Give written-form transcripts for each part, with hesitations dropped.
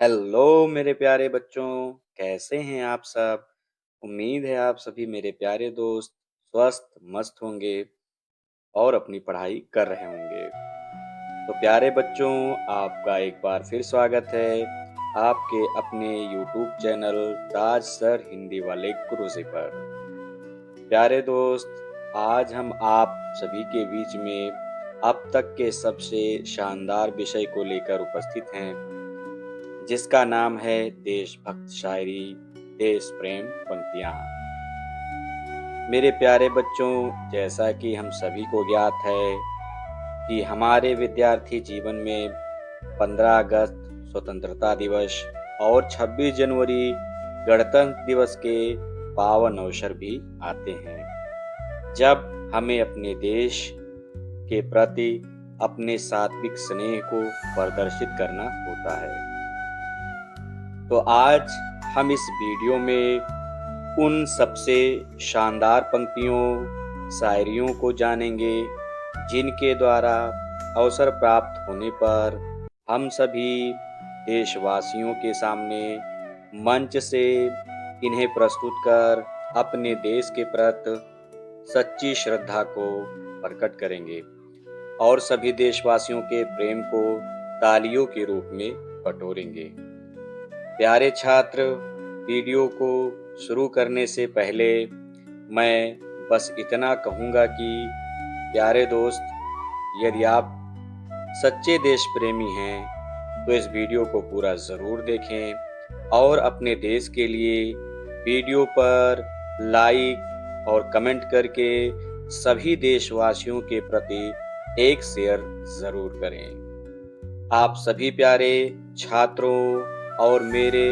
Hello मेरे प्यारे बच्चों, कैसे हैं आप सब? उम्मीद है आप सभी मेरे प्यारे दोस्त स्वस्थ मस्त होंगे और अपनी पढ़ाई कर रहे होंगे। तो प्यारे बच्चों, आपका एक बार फिर स्वागत है आपके अपने YouTube चैनल ताज सर हिंदी वाले गुरुजी पर। प्यारे दोस्त, आज हम आप सभी के बीच में अब तक के सबसे शानदार विषय को लेकर उपस्थित हैं, जिसका नाम है देशभक्त शायरी, देश प्रेम पंक्तियाँ। मेरे प्यारे बच्चों, जैसा कि हम सभी को ज्ञात है कि हमारे विद्यार्थी जीवन में 15 अगस्त स्वतंत्रता दिवस और 26 जनवरी गणतंत्र दिवस के पावन अवसर भी आते हैं, जब हमें अपने देश के प्रति अपने सात्विक स्नेह को प्रदर्शित करना होता है। तो आज हम इस वीडियो में उन सबसे शानदार पंक्तियों, शायरियों को जानेंगे, जिनके द्वारा अवसर प्राप्त होने पर हम सभी देशवासियों के सामने मंच से इन्हें प्रस्तुत कर अपने देश के प्रति सच्ची श्रद्धा को प्रकट करेंगे और सभी देशवासियों के प्रेम को तालियों के रूप में बटोरेंगे। प्यारे छात्र, वीडियो को शुरू करने से पहले मैं बस इतना कहूँगा कि प्यारे दोस्त, यदि आप सच्चे देश प्रेमी हैं तो इस वीडियो को पूरा ज़रूर देखें और अपने देश के लिए वीडियो पर लाइक और कमेंट करके सभी देशवासियों के प्रति एक शेयर ज़रूर करें। आप सभी प्यारे छात्रों और मेरे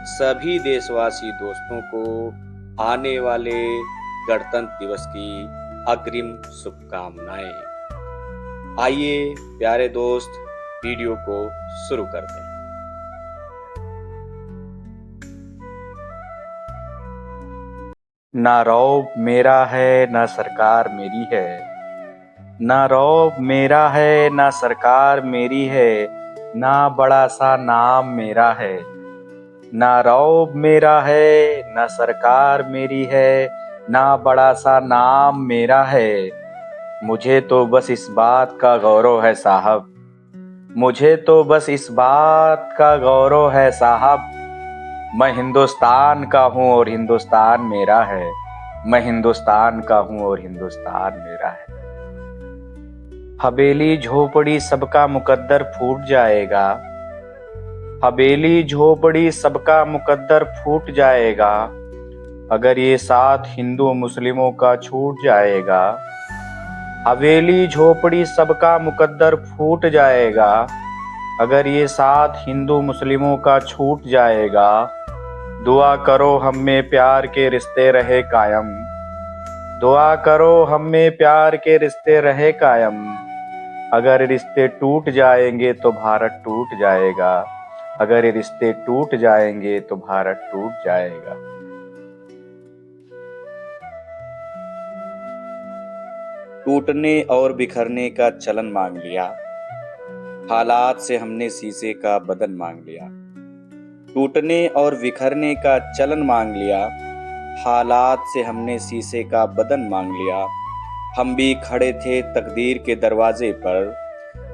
सभी देशवासी दोस्तों को आने वाले गणतंत्र दिवस की अग्रिम शुभकामनाएं। आइए प्यारे दोस्त, वीडियो को शुरू करते हैं। ना रौब मेरा है ना सरकार मेरी है, ना रौब मेरा है ना सरकार मेरी है, ना बड़ा सा नाम मेरा है। ना रौब मेरा है ना सरकार मेरी है, ना बड़ा सा नाम मेरा है। मुझे तो बस इस बात का गौरव है साहब, मुझे तो बस इस बात का गौरव है साहब, मैं हिंदुस्तान का हूँ और हिंदुस्तान मेरा है। मैं हिंदुस्तान का हूँ और हिंदुस्तान मेरा है। हवेली झोपड़ी सबका मुकद्दर फूट जाएगा, हवेली झोपड़ी सबका मुकद्दर फूट जाएगा, अगर ये साथ हिंदू मुस्लिमों का छूट जाएगा। हवेली झोपड़ी सबका मुकद्दर फूट जाएगा, अगर ये साथ हिंदू मुस्लिमों का छूट जाएगा। दुआ करो हम में प्यार के रिश्ते रहे कायम, दुआ करो हम में प्यार के रिश्ते रहे कायम, अगर रिश्ते टूट जाएंगे तो भारत टूट जाएगा, अगर ये रिश्ते टूट जाएंगे तो भारत टूट जाएगा। टूटने और बिखरने का चलन मांग लिया, हालात से हमने शीशे का बदन मांग लिया। टूटने और बिखरने का चलन मांग लिया, हालात से हमने शीशे का बदन मांग लिया। हम भी खड़े थे तकदीर के दरवाजे पर,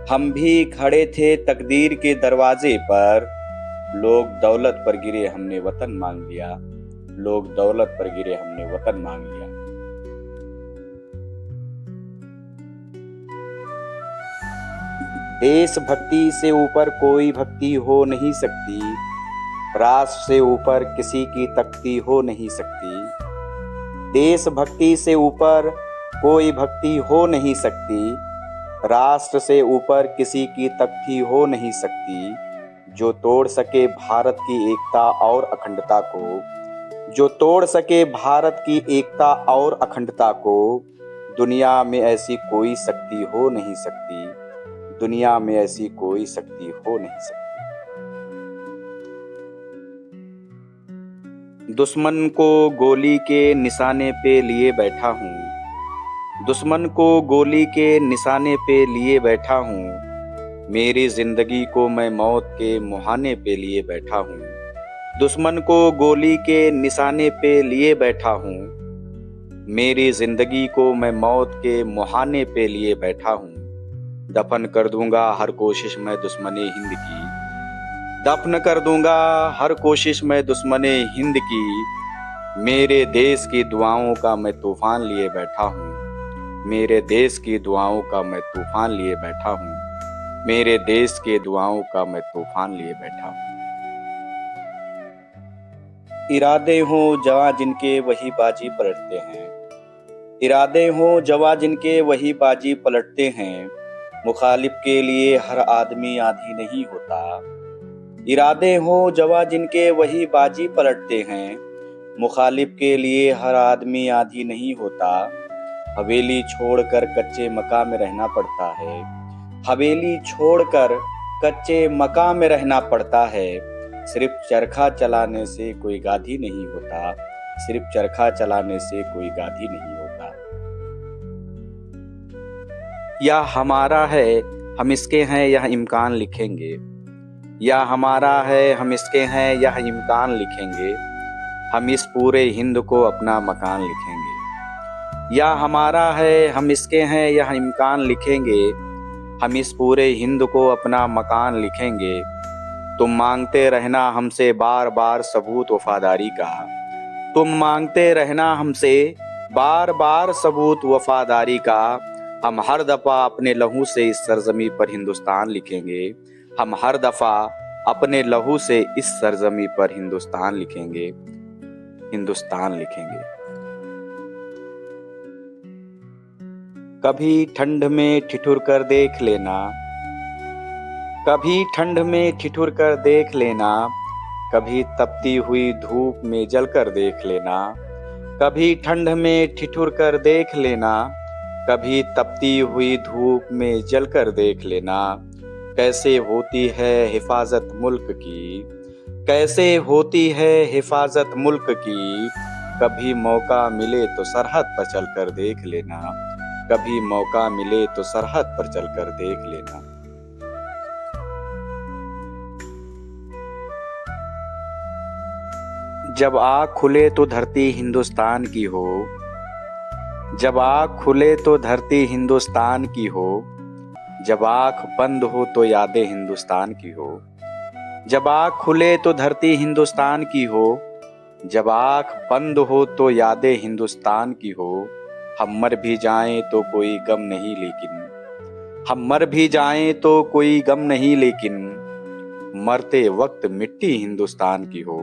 हम भी खड़े थे तकदीर के दरवाजे पर, लोग दौलत पर गिरे हमने वतन मांग लिया, लोग दौलत पर गिरे हमने वतन मांग लिया। देशभक्ति से ऊपर कोई भक्ति हो नहीं सकती, राष्ट्र से ऊपर किसी की तख्ती हो नहीं सकती। देशभक्ति से ऊपर कोई भक्ति हो नहीं सकती, राष्ट्र से ऊपर किसी की तख्ती हो नहीं सकती। जो तोड़ सके भारत की एकता और अखंडता को, जो तोड़ सके भारत की एकता और अखंडता को, दुनिया में ऐसी कोई शक्ति हो नहीं सकती, दुनिया में ऐसी कोई शक्ति हो नहीं सकती। दुश्मन को गोली के निशाने पे लिए बैठा हूँ, दुश्मन को गोली के निशाने पे लिए बैठा हूँ, मेरी जिंदगी को मैं मौत के मुहाने पे लिए बैठा हूँ। दुश्मन को गोली के निशाने पे लिए बैठा हूँ। मेरी जिंदगी को मैं मौत के मुहाने पे लिए बैठा हूँ। दफन कर दूंगा हर कोशिश में दुश्मने हिंद की। दफन कर दूंगा हर कोशिश में दुश्मने हिंद की। मेरे देश की दुआओं का मैं तूफान लिए बैठा हूँ। मेरे देश की दुआओं का मैं तूफान लिए बैठा हूँ। मेरे देश के दुआओं का मैं तूफान लिए बैठा हूँ। इरादे हों जवां जिनके वही बाजी पलटते हैं। इरादे हों जवां जिनके वही बाजी पलटते हैं। मुखालिफ के लिए हर आदमी आधी नहीं होता। इरादे हों जवां जिनके वही बाजी पलटते हैं। मुखालिफ के लिए हर आदमी आधी नहीं होता। हवेली छोड़कर कच्चे मकान में रहना पड़ता है। हवेली छोड़कर कच्चे मकान में रहना पड़ता है। सिर्फ चरखा चलाने से कोई गाधी नहीं होता। सिर्फ चरखा चलाने से कोई गाधी नहीं होता। या हमारा है हम इसके हैं यह इम्कान लिखेंगे। या हमारा है हम इसके हैं यह इम्कान लिखेंगे। हम इस पूरे हिंद को अपना मकान लिखेंगे। या हमारा है हम इसके हैं यह इम्कान लिखेंगे। हम इस पूरे हिंद को अपना मकान लिखेंगे। तुम मांगते रहना हमसे बार बार सबूत वफादारी का। तुम मांगते रहना हमसे बार बार सबूत वफादारी का। हम हर दफा अपने लहू से इस सरजमी पर हिंदुस्तान लिखेंगे। हम हर दफा अपने लहू से इस सरजमी पर हिंदुस्तान लिखेंगे। हिंदुस्तान लिखेंगे। कभी ठंड में ठिठुर कर देख लेना। कभी ठंड में ठिठुर कर देख लेना। कभी तपती हुई धूप में जलकर देख लेना। कभी ठंड में ठिठुर कर देख लेना। कभी तपती हुई धूप में जलकर देख लेना। कैसे होती है हिफाजत मुल्क की। कैसे होती है हिफाजत मुल्क की। कभी मौका मिले तो सरहद पर चलकर देख लेना। कभी मौका मिले तो सरहद पर चलकर देख लेना। जब आँख खुले तो धरती हिंदुस्तान की हो। जब आँख खुले तो धरती हिंदुस्तान की हो। जब आँख बंद हो तो यादें हिंदुस्तान की हो। जब आँख खुले तो धरती हिंदुस्तान की हो। जब आँख बंद हो तो यादें हिंदुस्तान की हो। हम मर भी जाएं तो कोई गम नहीं लेकिन। हम मर भी जाएं तो कोई गम नहीं लेकिन। मरते वक्त मिट्टी हिंदुस्तान की हो।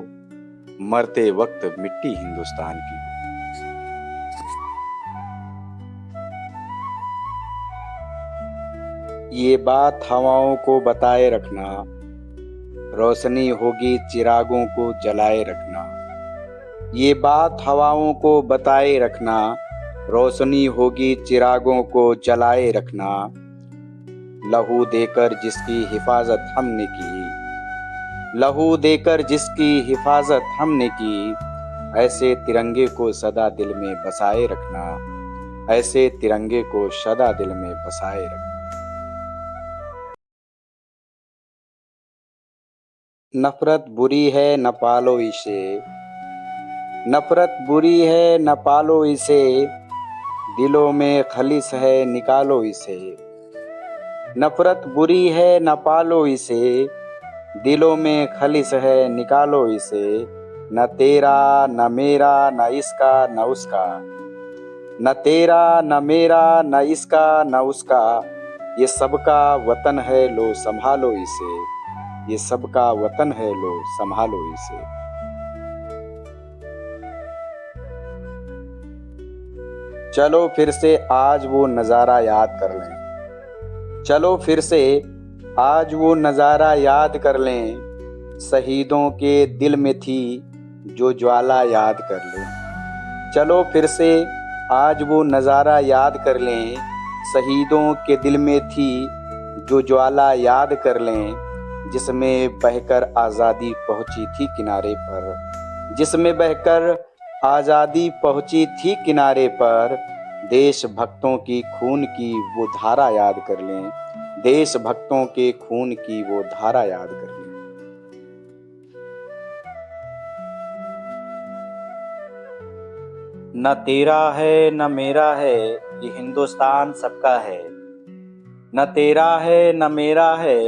मरते वक्त मिट्टी हिंदुस्तान की हो। ये बात हवाओं को बताए रखना। रोशनी होगी चिरागों को जलाए रखना। ये बात हवाओं को बताए रखना। रोशनी होगी चिरागों को जलाए रखना। लहू देकर जिसकी हिफाजत हमने की। लहू देकर जिसकी हिफाजत हमने की। ऐसे तिरंगे को सदा दिल में बसाए रखना। ऐसे तिरंगे को सदा दिल में बसाए रखना। नफरत बुरी है न पालो इसे। नफरत बुरी है न पालो इसे। दिलों में खलिस है निकालो इसे। नफरत बुरी है न पालो इसे। दिलों में खलिस है निकालो इसे। न तेरा न मेरा न इसका न उसका। न तेरा न मेरा न इसका न उसका। ये सबका वतन है लो संभालो इसे। ये सबका वतन है लो संभालो इसे। चलो फिर से आज वो नज़ारा याद कर लें। चलो फिर से आज वो नज़ारा याद कर लें। शहीदों के दिल में थी जो ज्वाला याद कर लें। चलो फिर से आज वो नज़ारा याद कर लें। शहीदों के दिल में थी जो ज्वाला याद कर लें। जिसमें बहकर आज़ादी पहुंची थी किनारे पर। जिसमें बहकर आज़ादी पहुंची थी किनारे पर। देश भक्तों की खून की वो धारा याद कर लें। देशभक्तों के खून की वो धारा याद कर ली। न तेरा है न मेरा है, ये हिंदुस्तान सबका है। न तेरा है न मेरा है,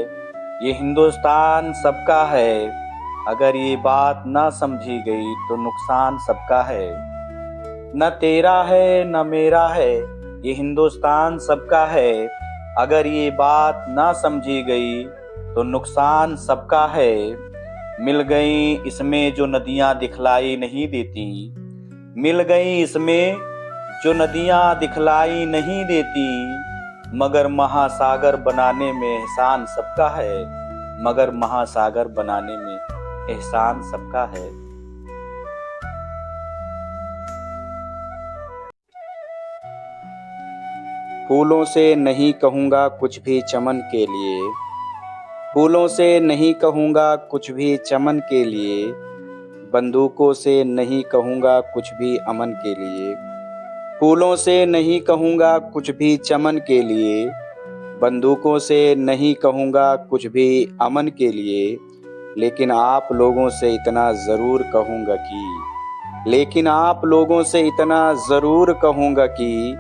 ये हिंदुस्तान सबका है। अगर ये बात न समझी गई तो नुकसान सबका है। न तेरा है न मेरा है, ये हिंदुस्तान सबका है। अगर ये बात न समझी गई तो नुकसान सबका है। मिल गई इसमें जो नदियां दिखलाई नहीं देती, मिल गई इसमें जो नदियां दिखलाई नहीं देती। मगर महासागर बनाने में एहसान सबका है, मगर महासागर बनाने में एहसान सबका है। फूलों से नहीं कहूँगा कुछ भी चमन के लिए, फूलों से नहीं कहूँगा कुछ भी चमन के लिए। बंदूकों से नहीं कहूँगा कुछ भी अमन के लिए, फूलों से नहीं कहूँगा कुछ भी चमन के लिए। बंदूकों से नहीं कहूँगा कुछ भी अमन के लिए। लेकिन आप लोगों से इतना ज़रूर कहूँगा कि, लेकिन आप लोगों से इतना ज़रूर कहूँगा कि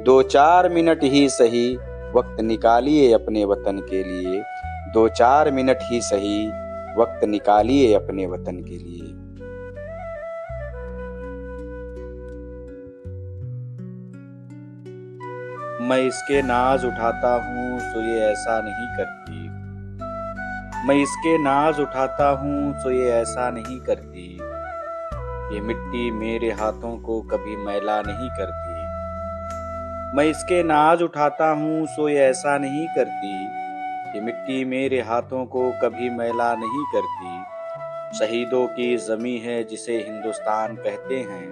2-4 मिनट ही सही वक्त निकालिए अपने वतन के लिए, 2-4 मिनट ही सही वक्त निकालिए अपने वतन के लिए। मैं इसके नाज उठाता हूँ सो ये ऐसा नहीं करती, मैं इसके नाज उठाता हूँ सो ये ऐसा नहीं करती। ये मिट्टी मेरे हाथों को कभी मैला नहीं करती, मैं इसके नाज उठाता हूँ सो ये ऐसा नहीं करती। ये मिट्टी मेरे हाथों को कभी मैला नहीं करती। शहीदों की ज़मीं है जिसे हिंदुस्तान कहते हैं,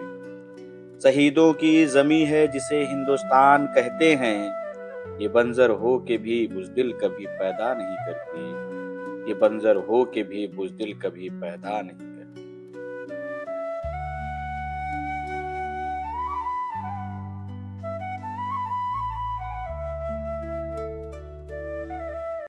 शहीदों की ज़मीं है जिसे हिंदुस्तान कहते हैं। ये बंजर हो के भी बुज़दिल कभी पैदा नहीं करती, ये बंजर हो के भी बुज़दिल कभी पैदा नहीं